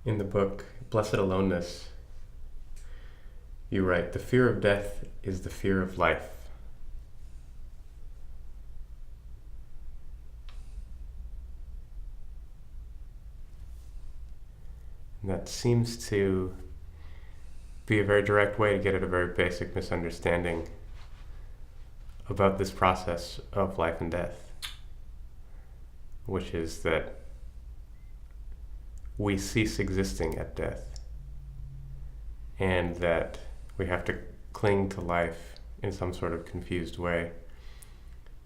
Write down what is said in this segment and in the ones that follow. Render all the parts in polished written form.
In the book Blessed Aloneness, you write, "The fear of death is the fear of life." And that seems to be a very direct way to get at a very basic misunderstanding about this process of life and death, which is that we cease existing at death, and that we have to cling to life in some sort of confused way,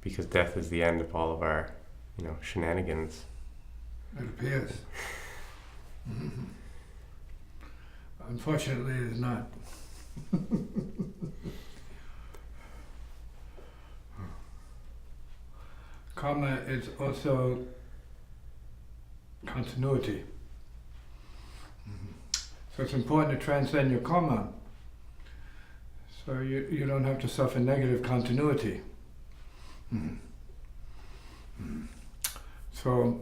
because death is the end of all of our, shenanigans. It appears. Unfortunately, it is not. Karma is also continuity. So it's important to transcend your karma, so you don't have to suffer negative continuity. So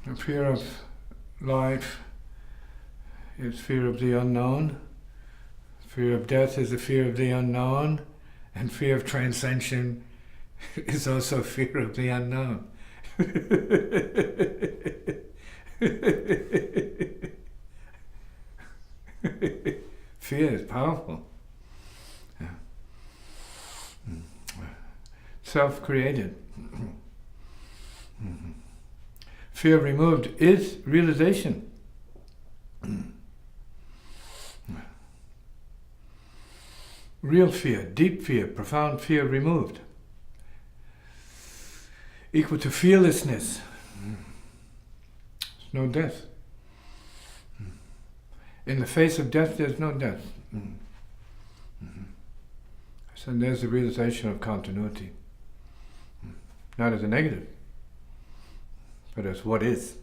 the fear of life is fear of the unknown. Fear of death is the fear of the unknown, and fear of transcension is also fear of the unknown. Fear is powerful. Yeah. Self-created. Fear removed is realization. Real fear, deep fear, profound fear removed, equal to fearlessness. There's no death. In the face of death, there's no death. So there's the realization of continuity. Not as a negative, but as what is.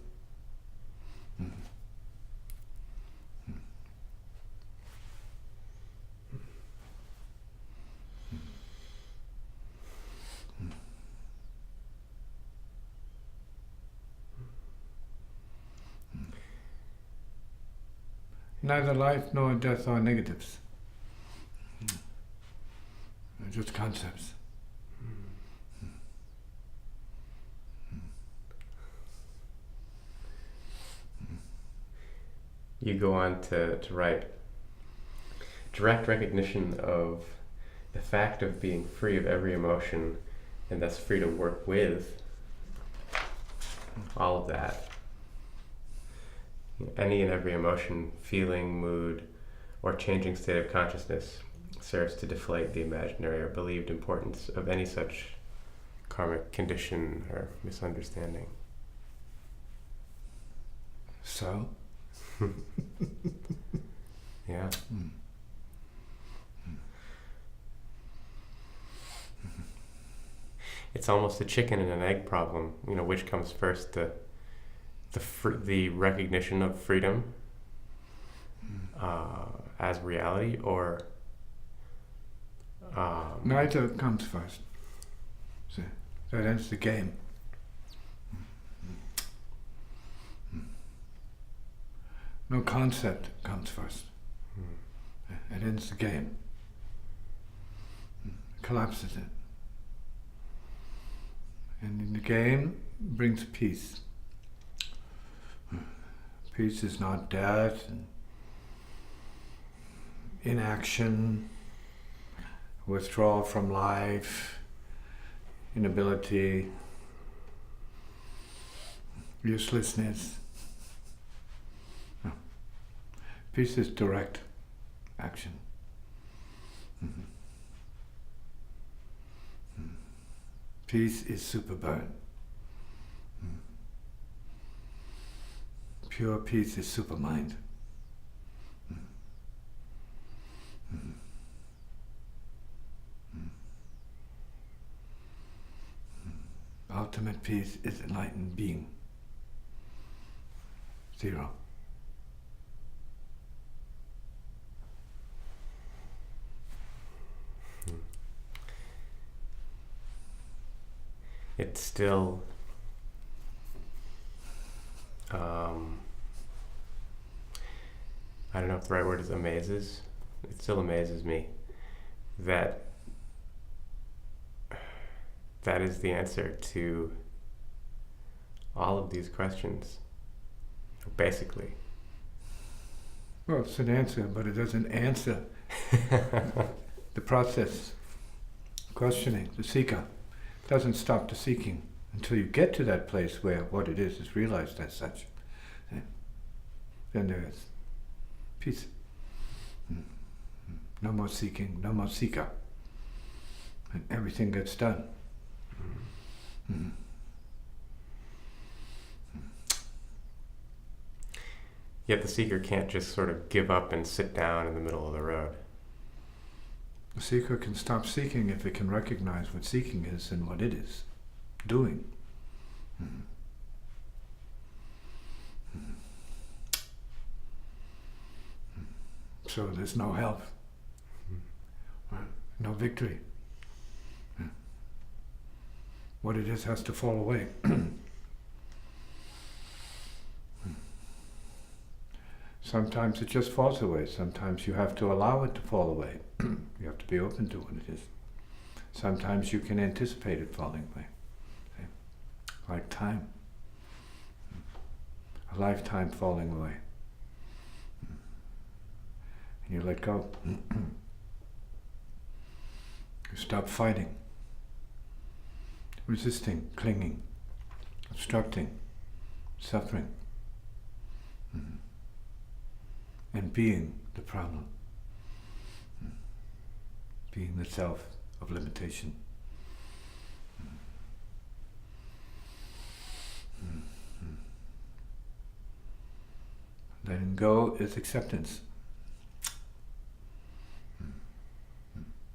Neither life nor death are negatives. They're just concepts. You go on to write, direct recognition of the fact of being free of every emotion and thus free to work with all of that. Any and every emotion, feeling, mood, or changing state of consciousness serves to deflate the imaginary or believed importance of any such karmic condition or misunderstanding. So? Yeah. It's almost a chicken and an egg problem. Which comes first, the recognition of freedom as reality, or neither comes first. So that ends the game. No concept comes first. It ends the game. Collapses it. And in the game brings peace. Peace is not death and inaction, withdrawal from life, inability, uselessness. No. Peace is direct action. Peace is superburn. Pure peace is supermind. Ultimate peace is enlightened being. Zero. It's still I don't know if the right word is amazes. It still amazes me that that is the answer to all of these questions, basically. Well, it's an answer, but it doesn't answer the process. Questioning, the seeker, doesn't stop the seeking until you get to that place where what it is realized as such. Then there is peace. No more seeking, no more seeker. And everything gets done. Mm. Yet the seeker can't just sort of give up and sit down in the middle of the road. The seeker can stop seeking if it can recognize what seeking is and what it is doing. Mm. Mm. So there's no help, no victory. What it is has to fall away. Sometimes it just falls away. Sometimes you have to allow it to fall away. You have to be open to what it is. Sometimes you can anticipate it falling away. Okay? Like time. A lifetime falling away. And you let go. You stop fighting, resisting, clinging, obstructing, suffering, and being the problem, being the self of limitation. Letting go is acceptance.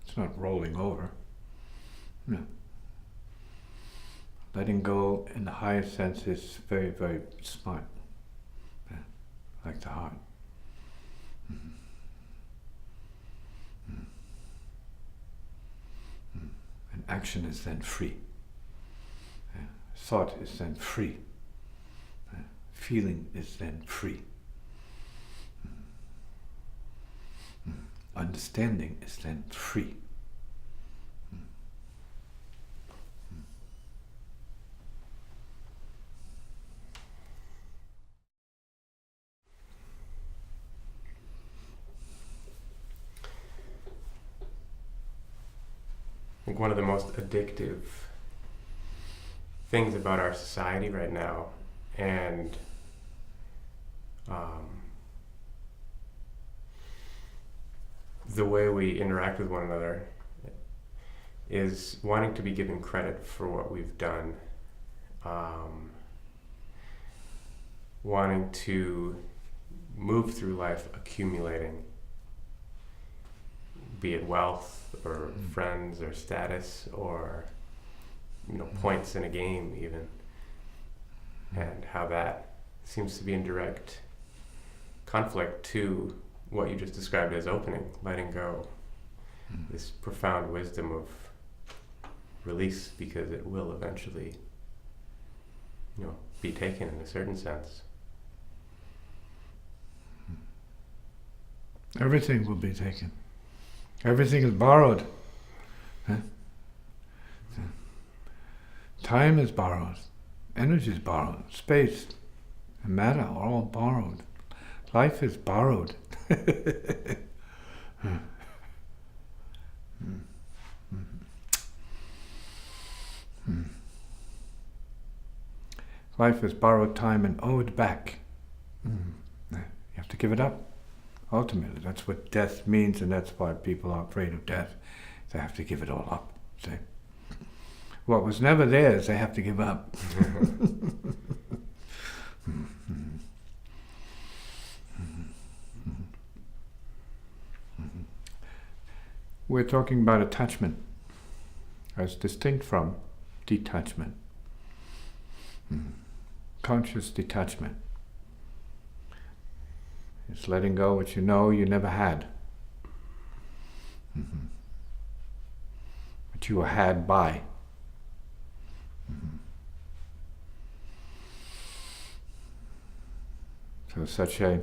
It's not rolling over. No. Letting go in the highest sense is very, very smart. Yeah. Like the heart. And action is then free. Yeah. Thought is then free. Yeah. Feeling is then free. Understanding is then free. I think one of the most addictive things about our society right now, and the way we interact with one another, is wanting to be given credit for what we've done, wanting to move through life accumulating, be it wealth or friends or status or points in a game even, and how that seems to be in direct conflict to what you just described as opening, letting go, this profound wisdom of release, because it will eventually be taken in a certain sense. Everything will be taken. Everything is borrowed. Huh? Time is borrowed. Energy is borrowed. Space and matter are all borrowed. Life is borrowed. Life is borrowed time and owed back. You have to give it up. Ultimately, that's what death means, and that's why people are afraid of death. They have to give it all up. See? What was never theirs, they have to give up. We're talking about attachment as distinct from detachment. Conscious detachment. It's letting go what you know you never had. But you were had by. So such a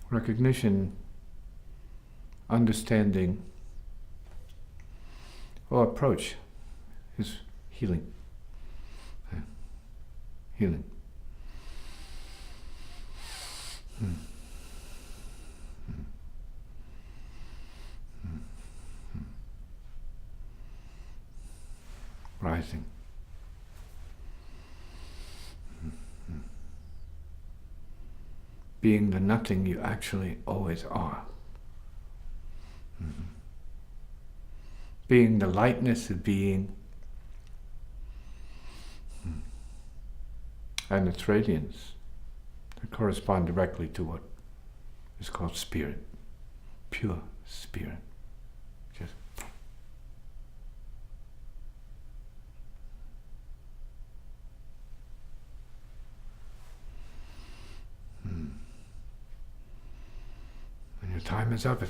recognition, understanding, or approach is healing. Healing. Rising. Being the nothing you actually always are. Being the lightness of being and its radiance that correspond directly to what is called spirit, pure spirit. Just when your time is up, you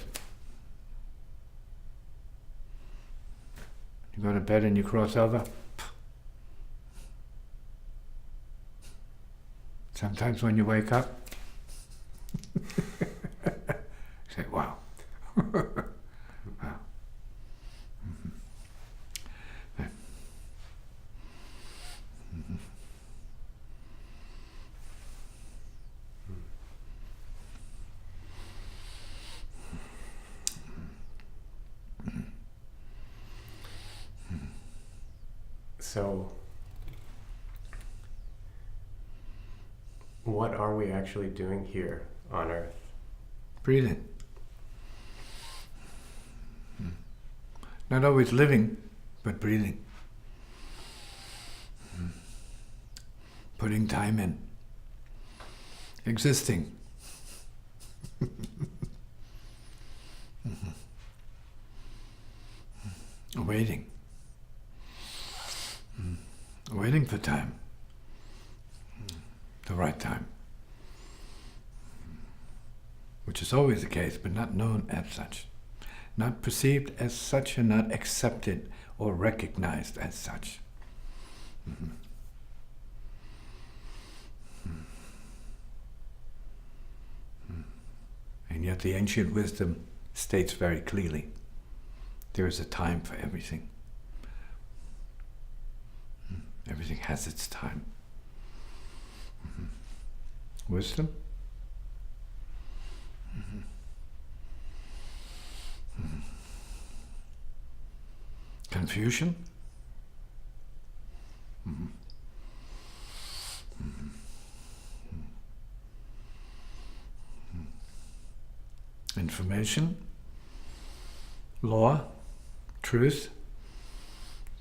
go to bed and you cross over. Sometimes when you wake up, say, wow. Wow. So, what are we actually doing here on Earth? Breathing. Not always living, but breathing. Putting time in. Existing. Waiting. Waiting for time. The right time. Which is always the case, but not known as such. Not perceived as such and not accepted or recognized as such. And yet the ancient wisdom states very clearly, there is a time for everything. Everything has its time. Wisdom? Confusion? Information? Law? Truth?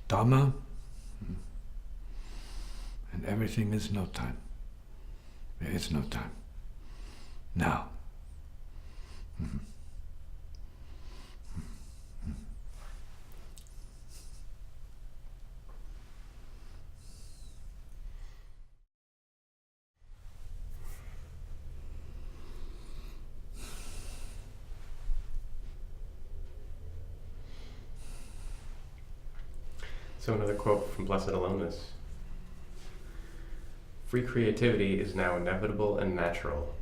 Dharma? And everything is no time. There is no time. Now. So another quote from Blessed Aloneness. Free creativity is now inevitable and natural.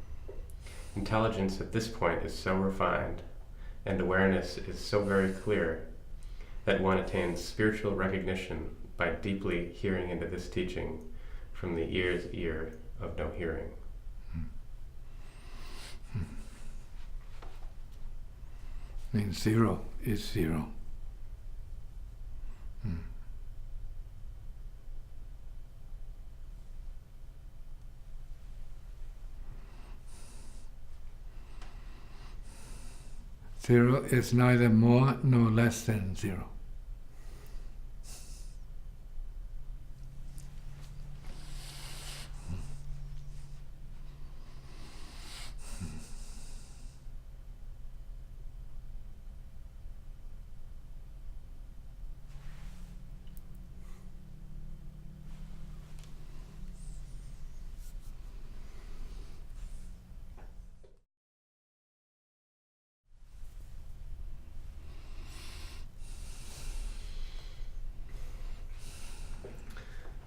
Intelligence at this point is so refined, and awareness is so very clear, that one attains spiritual recognition by deeply hearing into this teaching from the ear's ear of no hearing. Means zero is zero. Zero is neither more nor less than zero.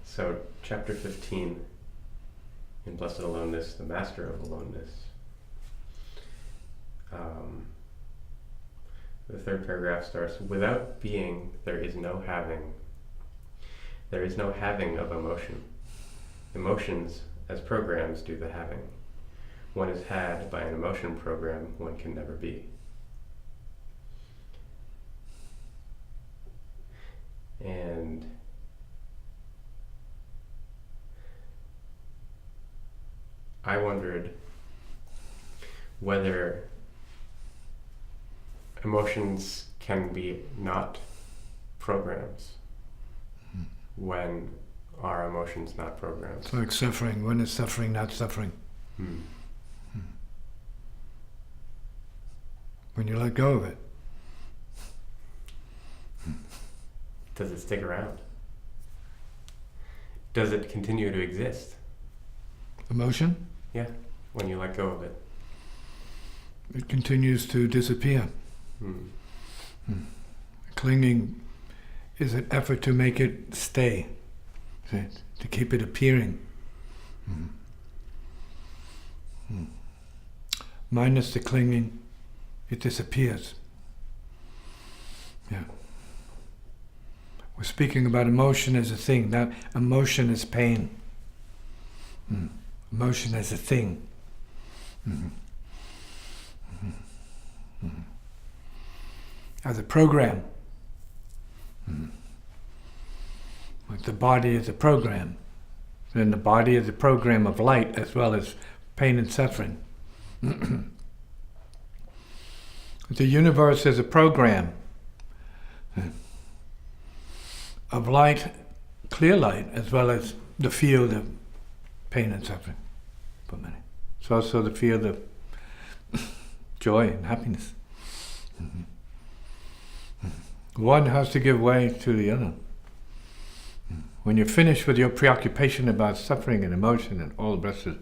So, chapter 15. In Blessed Aloneness, the Master of Aloneness. The third paragraph starts, without being, there is no having. There is no having of emotion. Emotions, as programs, do the having. One is had by an emotion program one can never be. And I wondered whether emotions can be not programs. When are emotions not programs? It's like suffering. When is suffering not suffering? When you let go of it. Does it stick around? Does it continue to exist? Emotion? Yeah, when you let go of it. It continues to disappear. Clinging is an effort to make it stay, to keep it appearing. Minus the clinging, it disappears. Yeah. We're speaking about emotion as a thing, not emotion as pain. Emotion as a thing. As a program. Like the body is a program. And the body is a program of light as well as pain and suffering. The universe is a program of light, clear light, as well as the field of pain and suffering for many. It's also the field of joy and happiness. One has to give way to the other. When you're finished with your preoccupation about suffering and emotion and all the rest of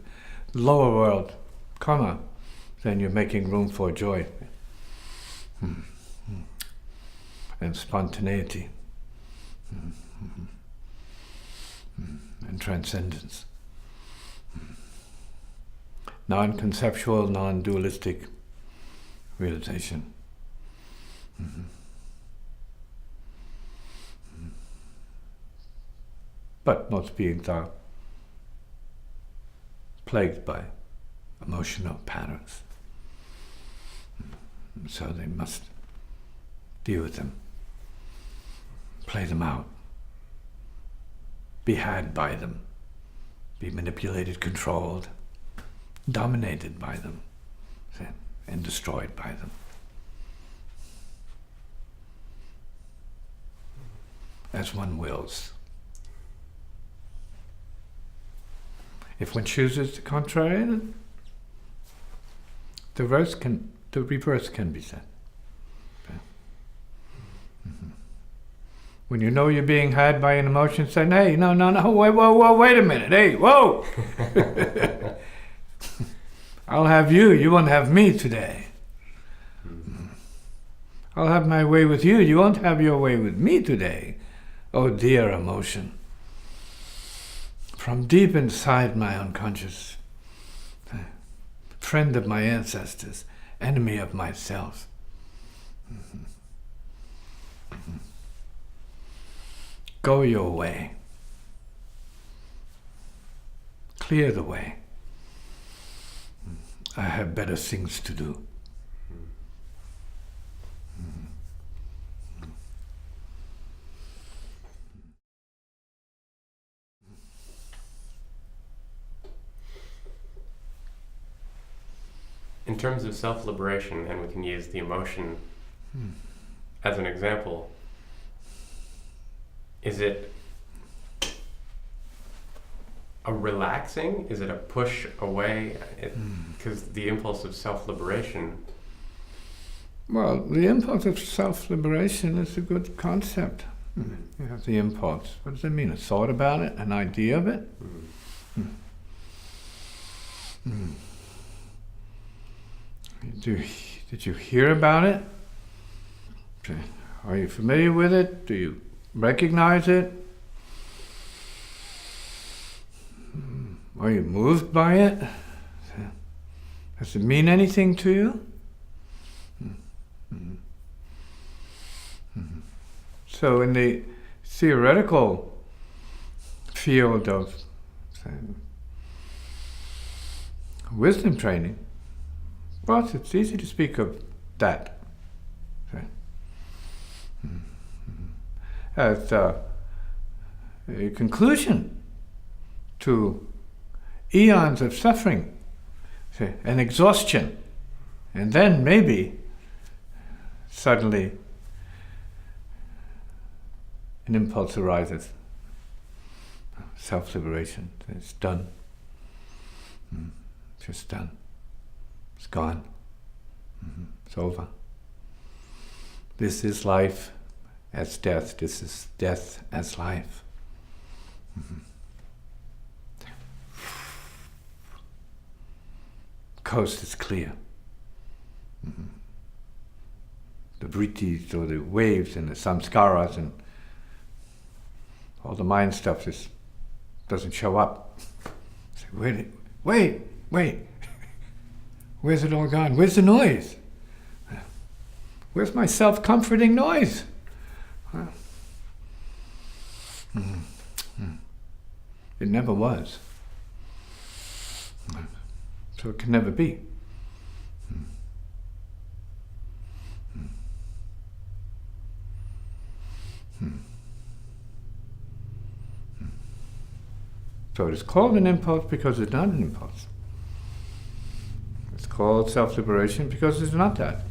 the lower world, karma, then you're making room for joy and spontaneity and transcendence. Non-conceptual, non-dualistic realization. But most beings are plagued by emotional patterns. So they must deal with them, play them out, be had by them, be manipulated, controlled, dominated by them, and destroyed by them. As one wills. If one chooses the contrary, then the reverse can be said. Okay. When you know you're being had by an emotion, say, hey, no, wait a minute, hey, whoa! I'll have you, you won't have me today. I'll have my way with you, you won't have your way with me today. Oh dear emotion. From deep inside my unconscious, friend of my ancestors, enemy of myself. Go your way. Clear the way. I have better things to do. In terms of self-liberation, and we can use the emotion as an example, is it a relaxing? Is it a push away? Because the impulse of self-liberation... Well, the impulse of self-liberation is a good concept. You have the impulse. What does it mean? A thought about it? An idea of it? Did you hear about it? Are you familiar with it? Do you recognize it? Are you moved by it? Does it mean anything to you? So in the theoretical field of, say, wisdom training, well, it's easy to speak of that. As a conclusion to eons of suffering, and exhaustion, and then maybe suddenly an impulse arises, self-liberation. It's done. Just done. It's gone. It's over. This is life as death. This is death as life. Coast is clear. The vrittis, or the waves, and the samskaras, and all the mind stuff just doesn't show up. Say, wait. Where's it all gone? Where's the noise? Where's my self-comforting noise? It never was. So it can never be. So it is called an impulse because it's not an impulse. It's called self-liberation because it's not that.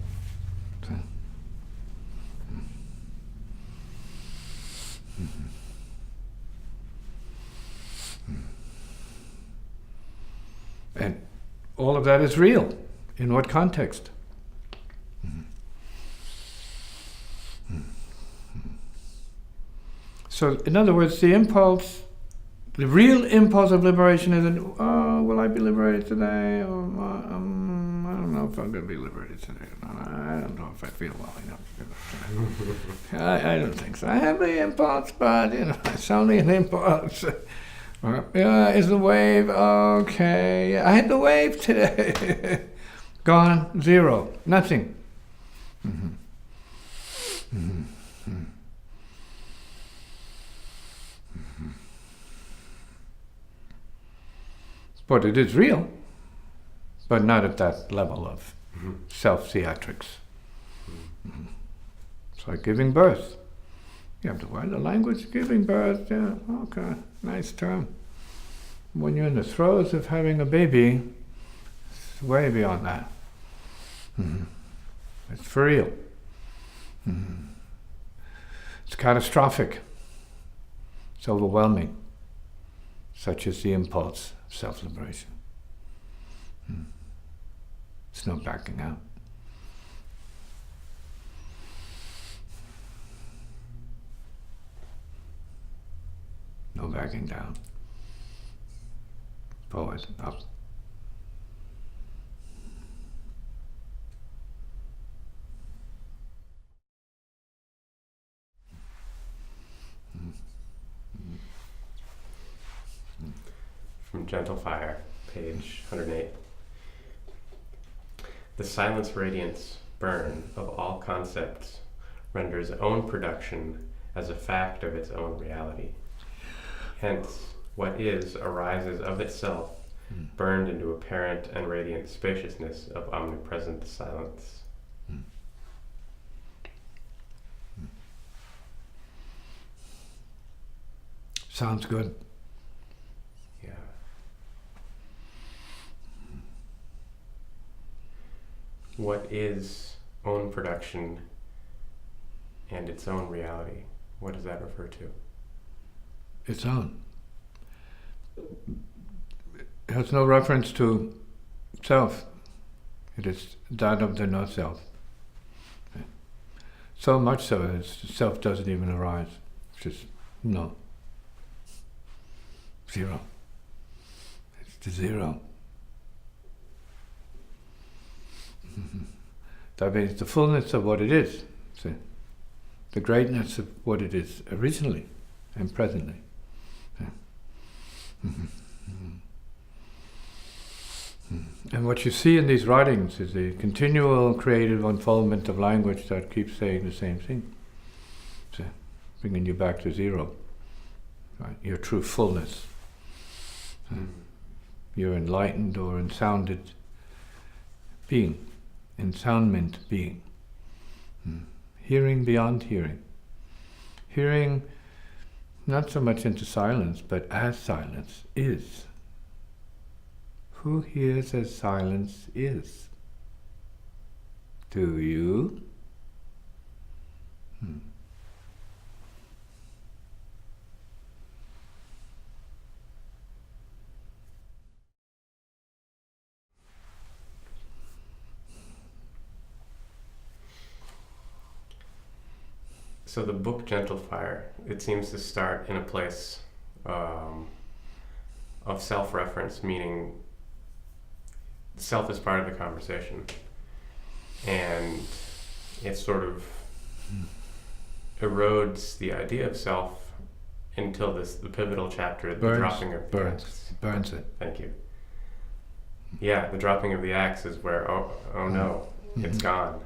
And all of that is real. In what context? So, in other words, the impulse, the real impulse of liberation isn't, oh, will I be liberated today? Or, I don't know if I'm going to be liberated today. I don't know if I feel well enough. I don't think so. I have the impulse, but, it's only an impulse. Is the wave okay? I had the wave today. Gone, zero, nothing. But it is real, but not at that level of self-theatrics. It's like giving birth. You have to learn the language of giving birth. Yeah, okay, nice term. When you're in the throes of having a baby, it's way beyond that. It's for real. It's catastrophic. It's overwhelming. Such is the impulse of self-liberation. It's no backing out. No backing down. Forward, up. From Gentle Fire, page 108. The silence radiance burn of all concepts renders own production as a fact of its own reality. Hence, what is arises of itself, burned into apparent and radiant spaciousness of omnipresent silence. Sounds good. Yeah. What is own production and its own reality? What does that refer to? Its own. It has no reference to self. It is that of the no-self. So much so that self doesn't even arise. It's just no. Zero. It's the zero. That means the fullness of what it is. See? The greatness of what it is originally and presently. And what you see in these writings is the continual creative unfoldment of language that keeps saying the same thing. So, bringing you back to zero. Right? Your true fullness. Your enlightened or ensounded being. Ensoundment being. Hearing beyond hearing. Hearing not so much into silence, but as silence is. Who hears as silence is? Do you? So the book Gentle Fire, it seems to start in a place of self-reference, meaning self is part of the conversation, and it sort of erodes the idea of self until the pivotal chapter, the dropping of the axe. Burns it. Thank you. Yeah, the dropping of the axe is where, oh no, it's gone.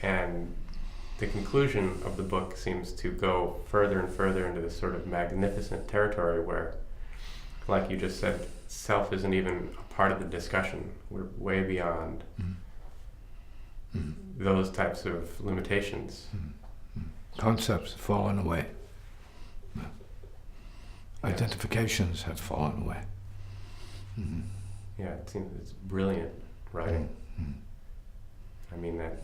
And the conclusion of the book seems to go further and further into this sort of magnificent territory where, like you just said, self isn't even a part of the discussion. We're way beyond those types of limitations. Concepts have fallen away. Identifications have fallen away. Yeah, it seems it's brilliant writing. I mean that.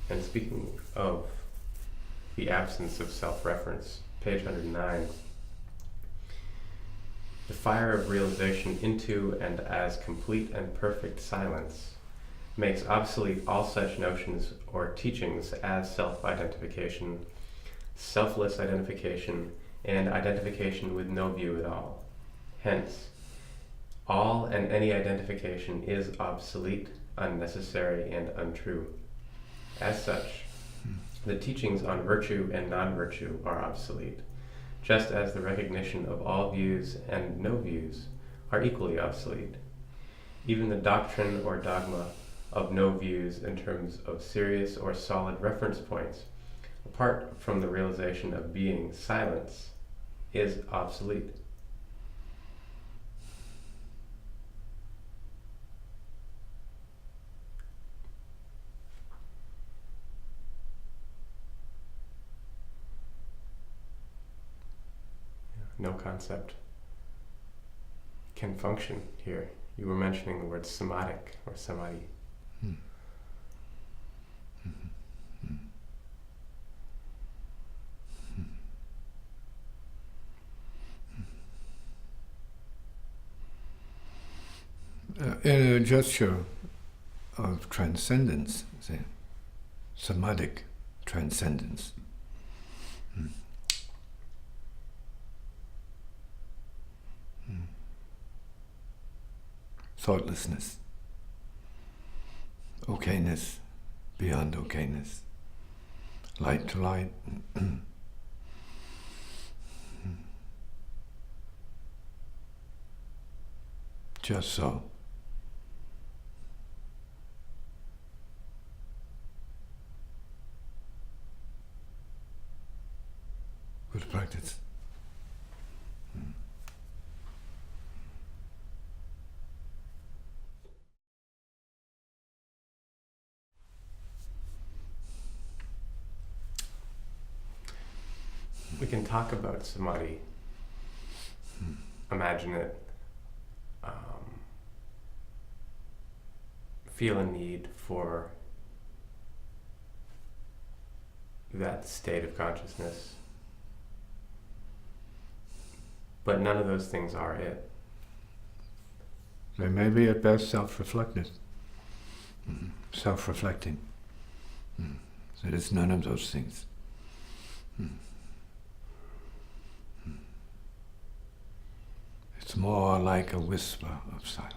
And speaking of the absence of self-reference, page 109, the fire of realization into and as complete and perfect silence makes obsolete all such notions or teachings as self-identification, selfless identification, and identification with no view at all. Hence, all and any identification is obsolete, unnecessary, and untrue. As such, the teachings on virtue and non-virtue are obsolete, just as the recognition of all views and no views are equally obsolete. Even the doctrine or dogma of no views in terms of serious or solid reference points, apart from the realization of being silence, is obsolete. No concept can function here. You were mentioning the word samadhic or samadhi. In a gesture of transcendence, say, samadhic transcendence. Thoughtlessness, okayness beyond okayness, light to light. Just so. Good practice. We can talk about samadhi, imagine it feel a need for that state of consciousness. But none of those things are it. They may be at best self-reflective, self-reflecting. So it's none of those things. It's more like a whisper of silence.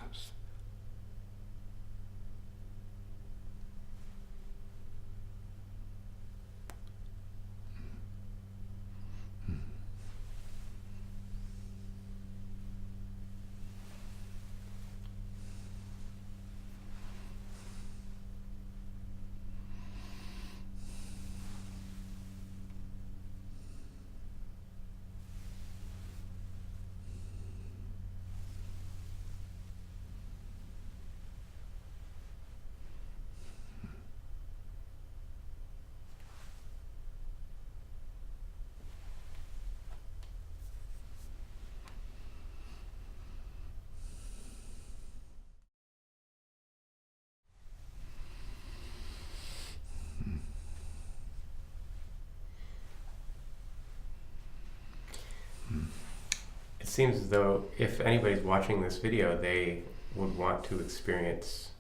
It seems as though if anybody's watching this video, they would want to experience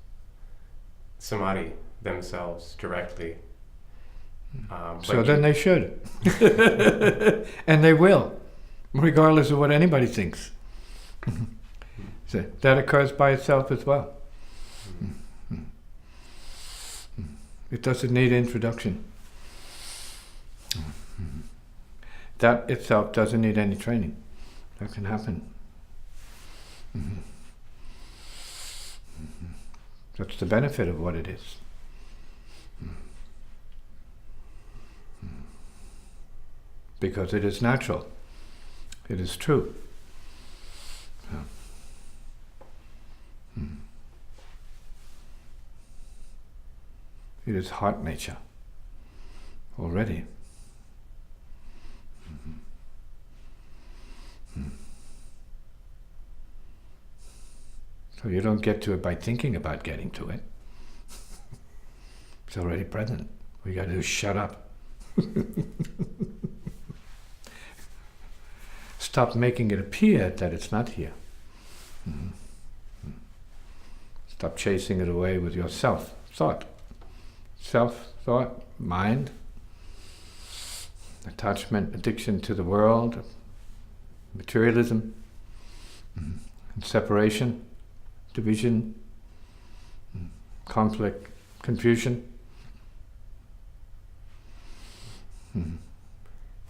samadhi themselves directly. So then they should. And they will, regardless of what anybody thinks. So that occurs by itself as well. It doesn't need introduction. That itself doesn't need any training. That can happen. That's the benefit of what it is. Because it is natural. It is true. It is heart nature already. So you don't get to it by thinking about getting to it. It's already present. What you got to do is shut up. Stop making it appear that it's not here. Stop chasing it away with your self-thought. Self-thought, mind, attachment, addiction to the world, materialism, and separation, division, conflict, confusion.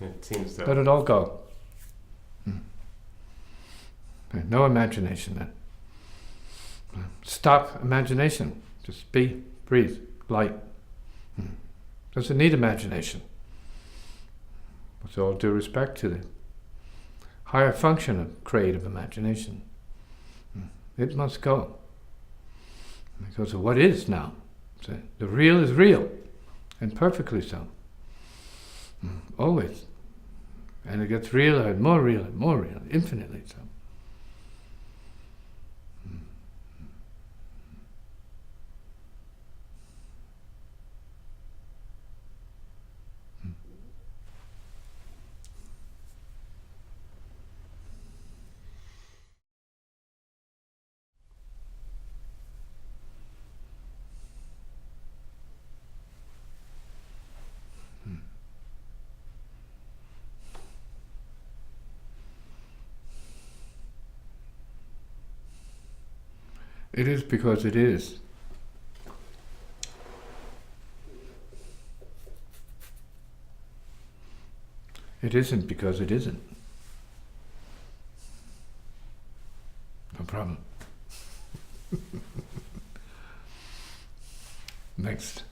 It seems that Let it all go. No imagination then. Stop imagination. Just be, breathe, light. Doesn't need imagination. With all due respect to the higher function of creative imagination. It must go. Because of what is now. So the real is real, and perfectly so. Always. And it gets realer and more real, infinitely so. It is because it is. It isn't because it isn't. No problem. Next.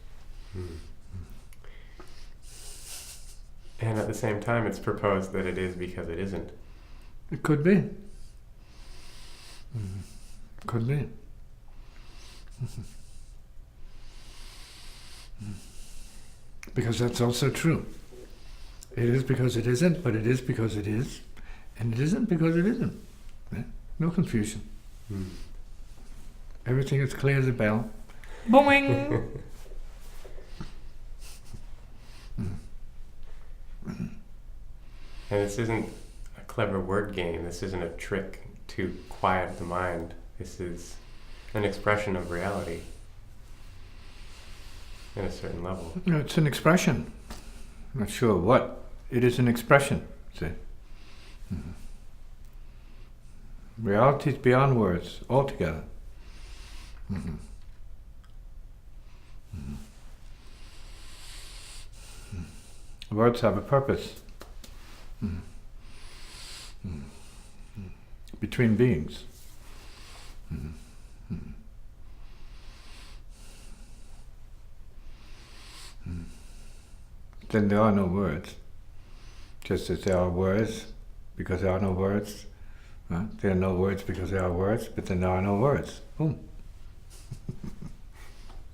And at the same time, it's proposed that it is because it isn't. It could be. Could be. Because that's also true. It is because it isn't, but it is because it is, and it isn't because it isn't. No confusion. Everything is clear as a bell. Boing! And this isn't a clever word game. This isn't a trick to quiet the mind. This is an expression of reality at a certain level. No, it's an expression. I'm not sure what. It is an expression. See? Mm-hmm. Reality is beyond words altogether. Mm-hmm. Mm-hmm. Words have a purpose. Mm-hmm. Mm-hmm. Between beings. Mm-hmm. Mm-hmm. Mm-hmm. Then there are no words. Just as there are words, because there are no words. There are no words because there are words, but then there are no words. Boom.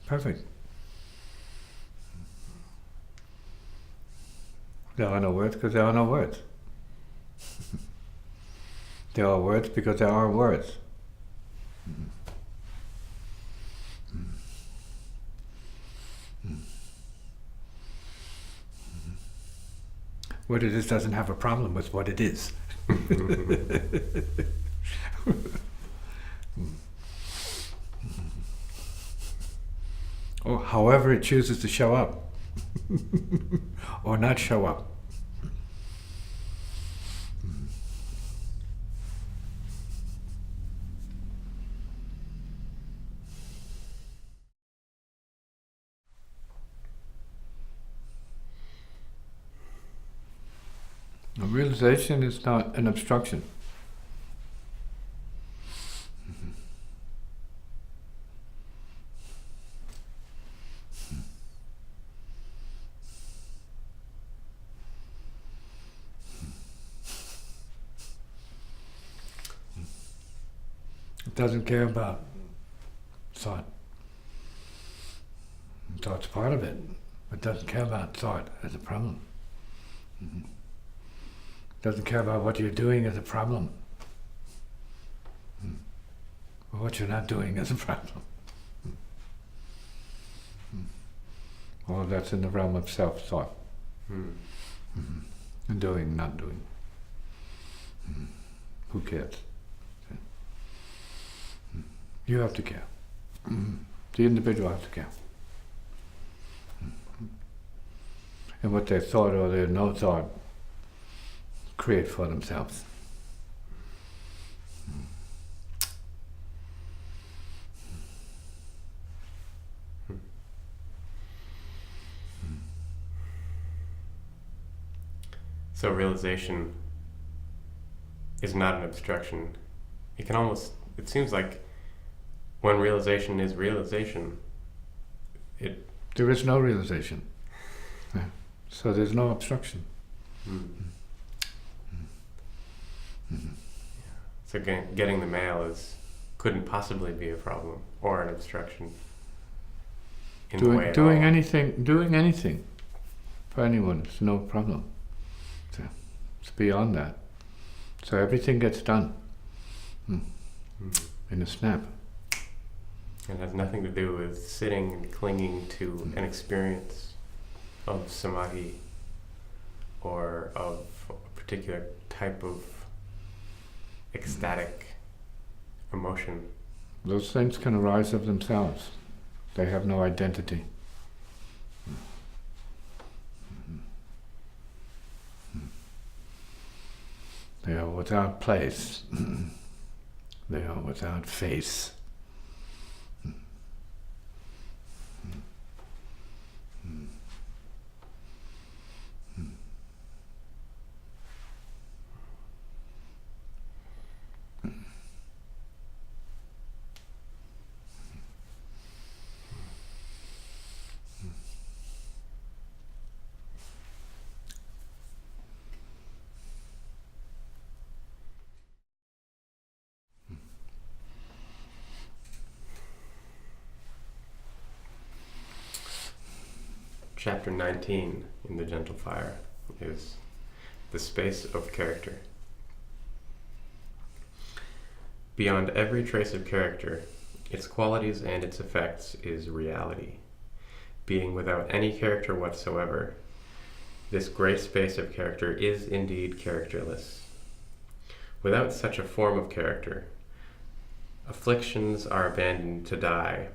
Perfect. There are no words because there are no words. There are words because there are words. What it is doesn't have a problem with what it is. Or however it chooses to show up. Or not show up. A realization is not an obstruction. It doesn't care about thought. Thought's part of it, but doesn't care about thought as a problem. Doesn't care about what you're doing as a problem. Or what you're not doing as a problem. All that's in the realm of self-thought. And doing, not doing. Who cares? You have to care. The individual has to care. And what they thought or their no thought create for themselves. So realization is not an obstruction. It seems like when realization is realization, there is no realization. Yeah. So there's no obstruction. So getting the mail couldn't possibly be a problem or an obstruction. Doing anything for anyone is no problem. So it's beyond that. So everything gets done in a snap. It has nothing to do with sitting and clinging to an experience of samadhi or of a particular type of ecstatic emotion. Those things can arise of themselves. They have no identity. They are without place. They are without face. Chapter 19 in The Gentle Fire is the space of character. Beyond every trace of character its qualities and its effects is reality. Being without any character whatsoever, this great space of character is indeed characterless. Without such a form of character, afflictions are abandoned to die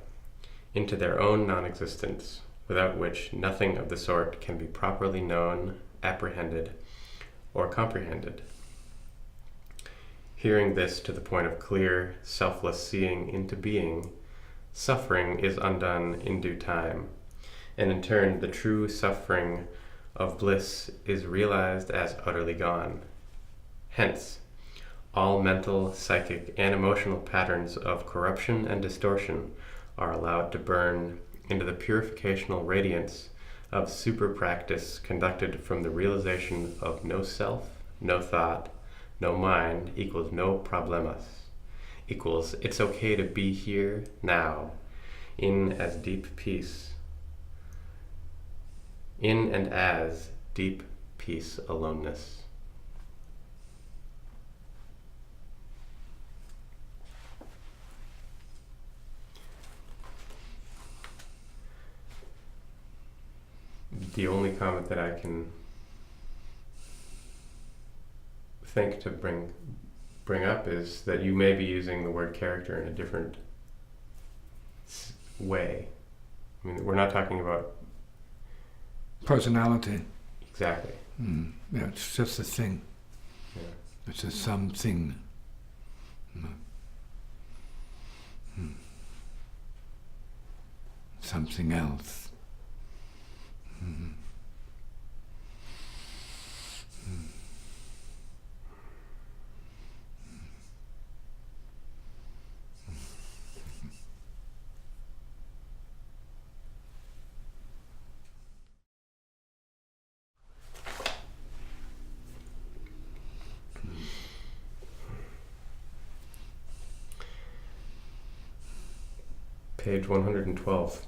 into their own non-existence, without which nothing of the sort can be properly known, apprehended, or comprehended. Hearing this to the point of clear, selfless seeing into being, suffering is undone in due time, and in turn the true suffering of bliss is realized as utterly gone. Hence, all mental, psychic, and emotional patterns of corruption and distortion are allowed to burn into the purificational radiance of super practice conducted from the realization of no self, no thought, no mind equals no problemas, equals it's okay to be here now, in as deep peace, in and as deep peace aloneness. The only comment that I can think to bring up is that you may be using the word character in a different way. I mean, we're not talking about Personality. exactly. Yeah, it's just a thing. Yeah. It's a something. Something else. Page 112.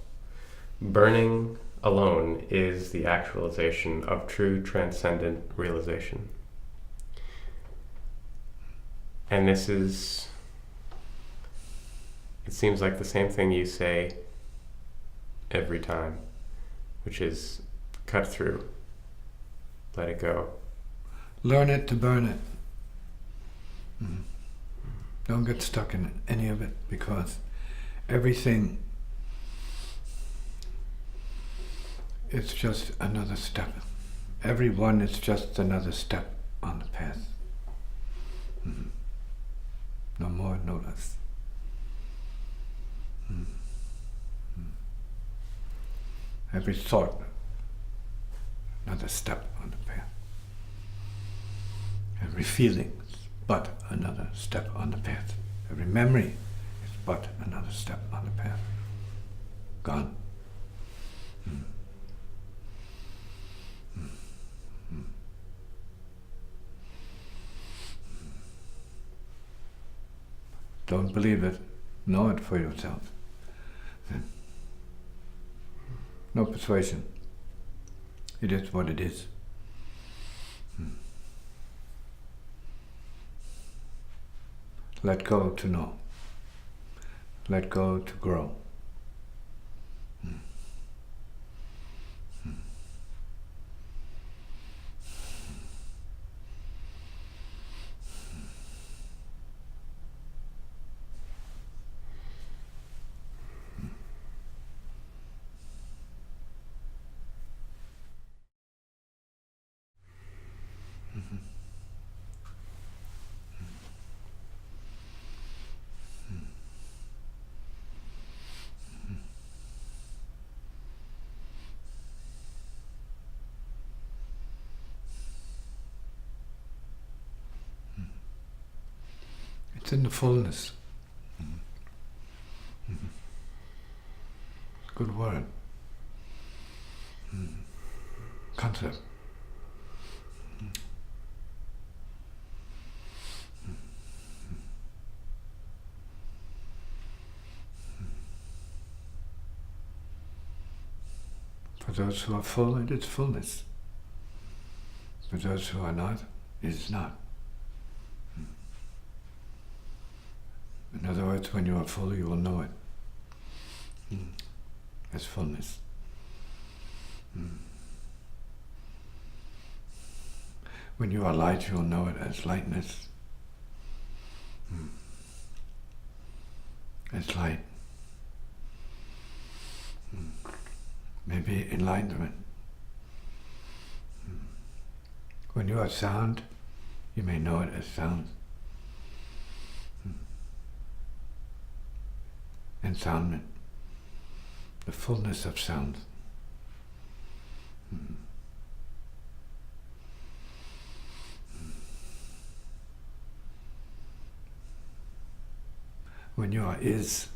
Burning alone is the actualization of true transcendent realization. And this is, it seems like the same thing you say every time, which is cut through, let it go. Learn it to burn it. Don't get stuck in any of it, because everything is just another step. Everyone is just another step on the path. No more, no less. Every thought, another step on the path. Every feeling is but another step on the path. Every memory is but another step on the path. Gone. Don't believe it. Know it for yourself. No persuasion. It is what it is. Let go to know. Let go to grow. It's in the fullness. Good word. Concept. For those who are full, it is fullness. For those who are not, it is not. In other words, when you are full, you will know it as fullness. When you are light, you will know it as lightness, as light. Maybe enlightenment. When you are sound, you may know it as sound. Ensoundment, the fullness of sound. When you are is,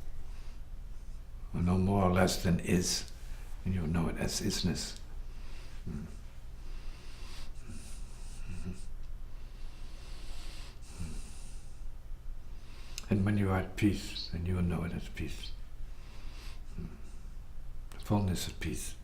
or no more or less than is, and you'll know it as isness. And when you are at peace, then you will know it as peace. The fullness of peace.